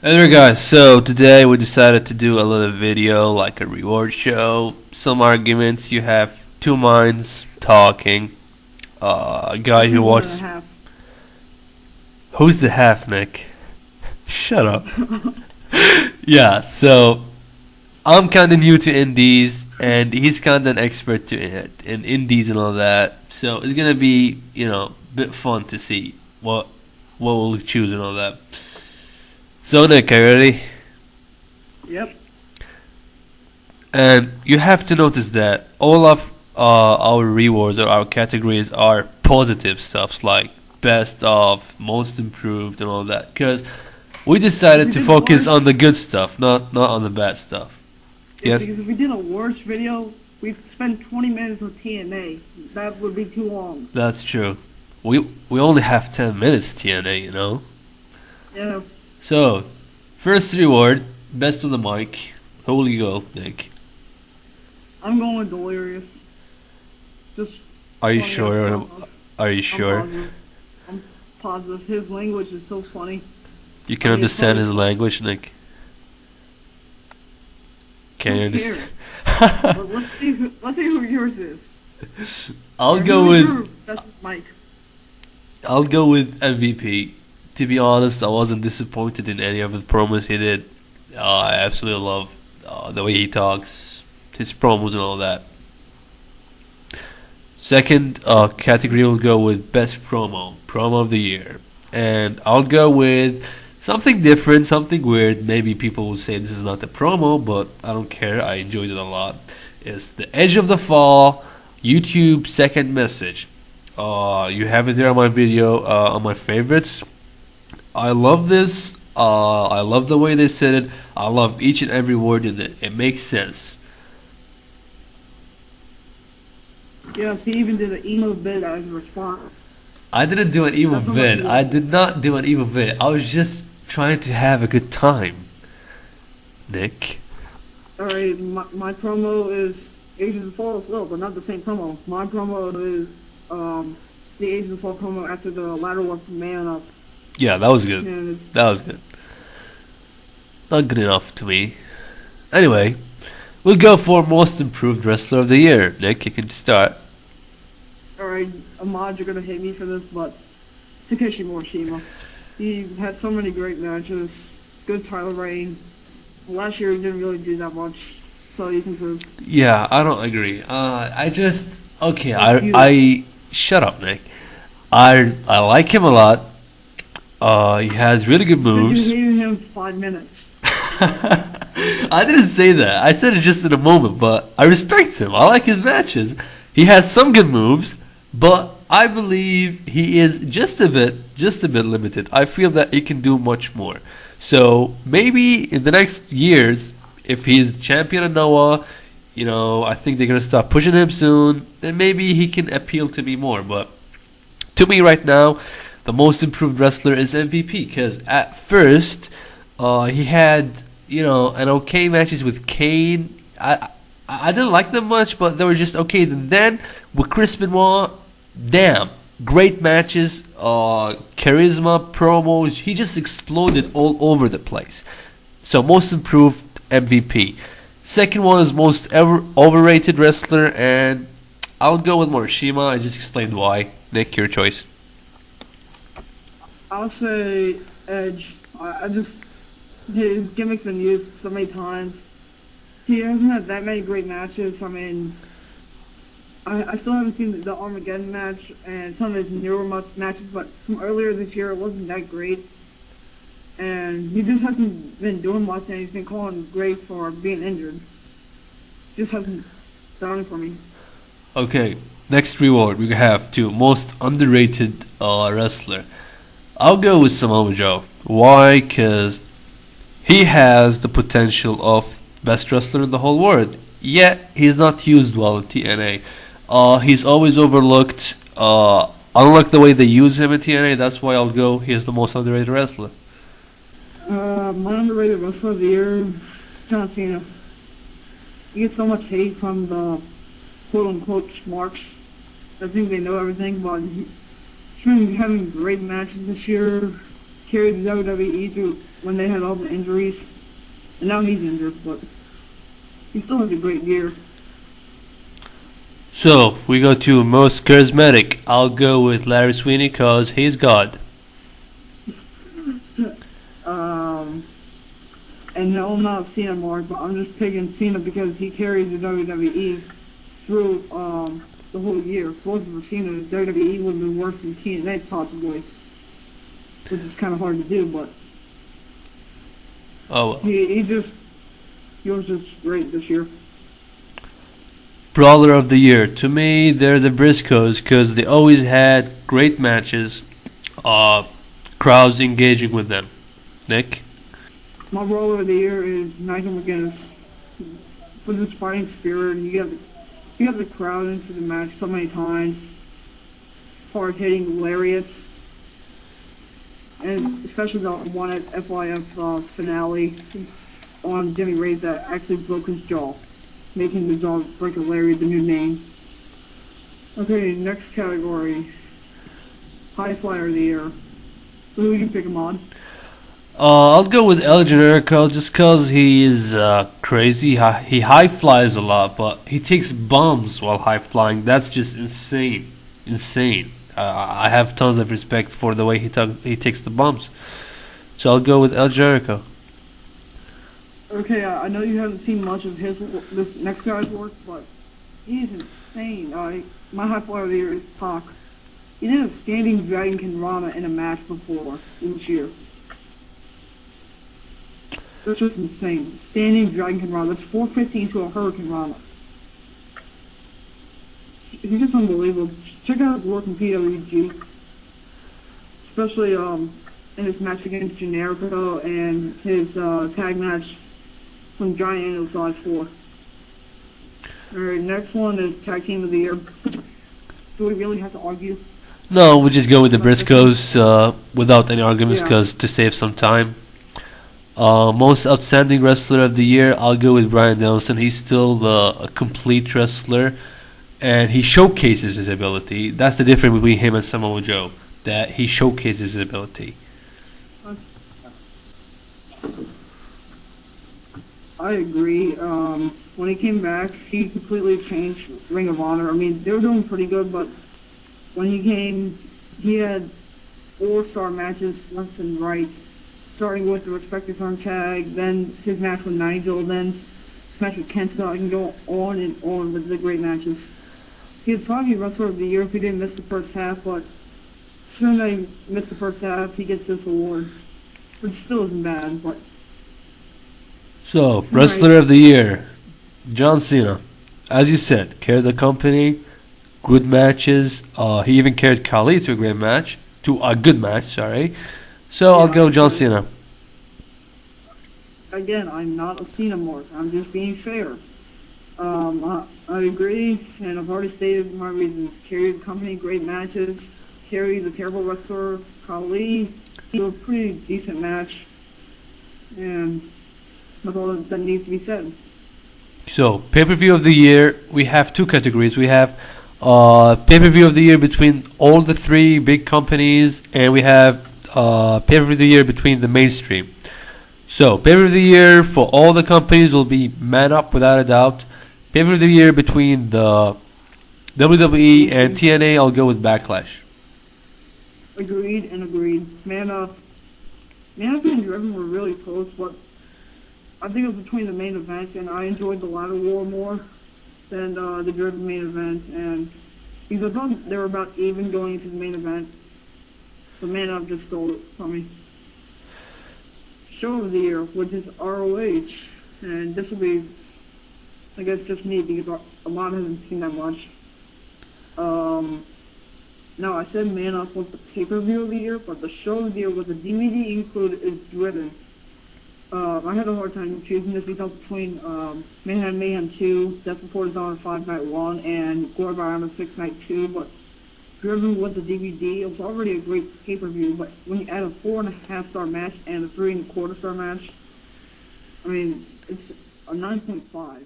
Hey there guys, so today we decided to do a little video like a reward show, some arguments, you have two minds talking, a guy Actually, who one and a wants... half. Who's the half, Nick? Shut up. Yeah, so I'm kinda new to indies and he's kinda an expert to it, in indies and all that, so it's gonna be, a bit fun to see what we'll choose and all that. So Nick, are you ready? Yep. And you have to notice that all of our rewards or our categories are positive stuffs like best of, most improved, and all that. Because we If decided we to did focus on worse, the good stuff, not on the bad stuff. yeah, Yes, because if we did a worse video, we'd spend 20 minutes on TNA. That would be too long. that's true. We only have 10 minutes TNA, you know. Yeah. So, first reward, best of the mic. Who will you go, Nick? I'm going with Delirious. Just Are you funny as sure? hell. Are you I'm sure? positive. I'm positive. His language is so funny. You I can mean, it's understand probably his language, Nick. Can you who understand? cares? But let's see who yours is. I'll Or go who is with your best Mike? I'll go with MVP. To be honest, I wasn't disappointed in any of the promos he did. I absolutely love the way he talks, his promos and all that. Second category will go with best promo of the year, and I'll go with something different, something weird. Maybe people will say this is not a promo, but I don't care. I enjoyed it a lot. It's the Edge of the Fall YouTube second message. You have it there on my video on my favorites. I love this. I love the way they said it. I love each and every word in it. It makes sense. Yes, he even did an emo bit as a response. I didn't do an evil That's how much he vid. I loved it. did not do an evil vid. I was just trying to have a good time, Nick. Alright, my promo is Agents of Fall as well, but not the same promo. My promo is the Agents of Fall promo after the ladder work man up. Yeah, that was good. And That was good. Not good enough to me. Anyway, we'll go for most improved wrestler of the year. Nick, you can start. alright, Ahmad, you're gonna hate me for this, but Takeshi Morishima. He had so many great matches, good title reign. Last year he didn't really do that much, so you can prove. Yeah, I don't agree. I just okay. Fuck you. I shut up, Nick. I like him a lot. He has really good Said you moves. hated him 5 minutes. I didn't say that. I said it just in a moment, but I respect him. I like his matches. He has some good moves, but I believe he is just a bit limited. I feel that he can do much more. So maybe in the next years, if he's champion of Noah, I think they're gonna start pushing him soon. Then maybe he can appeal to me more. But to me right now, the most improved wrestler is MVP because at first he had an okay matches with Kane. I didn't like them much, but they were just okay. And then with Chris Benoit, damn, great matches, charisma, promos. He just exploded all over the place. So most improved MVP. Second one is most overrated wrestler, and I'll go with Morishima. I just explained why. Nick, your choice. I'll say Edge. I just his gimmick's been used so many times. He hasn't had that many great matches. I mean, I still haven't seen the Armageddon match and some of his newer matches, but from earlier this year it wasn't that great. And he just hasn't been doing much, and he's been calling great for being injured. Just hasn't done it for me. Okay, next reward we have to most underrated wrestler. I'll go with Samoa Joe. Why? Because he has the potential of best wrestler in the whole world. Yet he's not used well in TNA. He's always overlooked. Unlike the way they use him in TNA, that's why I'll go. He is the most underrated wrestler. My underrated wrestler of the year, John Cena. He gets so much hate from the quote-unquote smarks. I think they know everything, but he's been having great matches this year. carried the WWE through when they had all the injuries. And now he's injured, but he still has a great gear. So we go to most charismatic. I'll go with Larry Sweeney because he's God. And no, I'm not Cena Mark, but I'm just picking Cena because he carried the WWE through the whole year. If it wasn't for Cena, WWE would have been worse than TNA possibly, which is kind of hard to do, but Oh well. he was just great this year. Brawler of the year. To me, they're the Briscoes because they always had great matches. Crowds engaging with them. Nick? My Brawler of the year is Nigel McGuinness. With his fighting spirit, you got the crowd into the match so many times. Hard-hitting lariats. And especially the one at FYF finale on Jimmy Rave that actually broke his jaw, making the jaw break a lariat the new name. Okay, next category. Highflyer of the year. So who you pick him on? I'll go with El Generico just because he is crazy. He high flies a lot, but he takes bombs while high flying. That's just insane. Insane. I have tons of respect for the way he takes the bombs. So I'll go with El Generico. Okay, I know you haven't seen much of this next guy's work, but he's insane. My Highflyer of the year is Pac. He did a standing Dragon Rana in a match before this year. That's just insane. Standing Dragon Rana. That's 450 into a Hurricane Rana. He's just unbelievable. Check out his work in PWG. Especially in his match against Generico and his tag match from Giant Angel Size 4. Alright, next one is Tag Team of the Year. Do we really have to argue? No, we'll just go with the Briscoes without any arguments because to save some time. Most outstanding wrestler of the year, I'll go with Bryan Danielson. He's still a complete wrestler, and he showcases his ability. That's the difference between him and Samoa Joe, that he showcases his ability. I agree. When he came back, he completely changed Ring of Honor. I mean, they were doing pretty good, but when he came, he had 4-star matches left and right. Starting with the Respecters on tag, then his match with Nigel, then his match with Kenta. I can go on and on with the great matches. He'd probably be Wrestler of the Year if he didn't miss the first half, but soon as he missed the first half, he gets this award, which still isn't bad, but... So, Wrestler of the Year, John Cena. As you said, carried the company, good matches. He even carried Khali to a good match. So I'll go John Cena. Again, I'm not a Cena mark. I'm just being fair. I agree, and I've already stated my reasons. Carry the company, great matches. Carry the terrible wrestler, Khali. A pretty decent match. And that's all that needs to be said. So, pay-per-view of the year, we have two categories. We have pay-per-view of the year between all the three big companies, and we have pay-per-view of the year between the mainstream. So, pay-per-view of the year for all the companies will be Man Up without a doubt. Pay-per-view of the year between the WWE and TNA, I'll go with Backlash. Agreed and agreed. Man Up and Driven were really close, but I think it was between the main events, and I enjoyed the Ladder War more than the Driven main event, and because I thought they were about even going into the main event. The Man Up just stole it from me. Show of the year, which is ROH, and this will be, I guess, just neat because a lot hasn't seen that much. No, I said Man Up was the pay-per-view of the year, but the show of the year with the DVD included is Driven. I had a hard time choosing this because between Mayhem Mayhem 2, Death Before Dishonor 5 Night 1, and Glory by Honor 6 Night 2, but Driven with the DVD, it was already a great pay-per-view, but when you add a 4.5-star match and a 3.25-star match, I mean, it's a 9.5.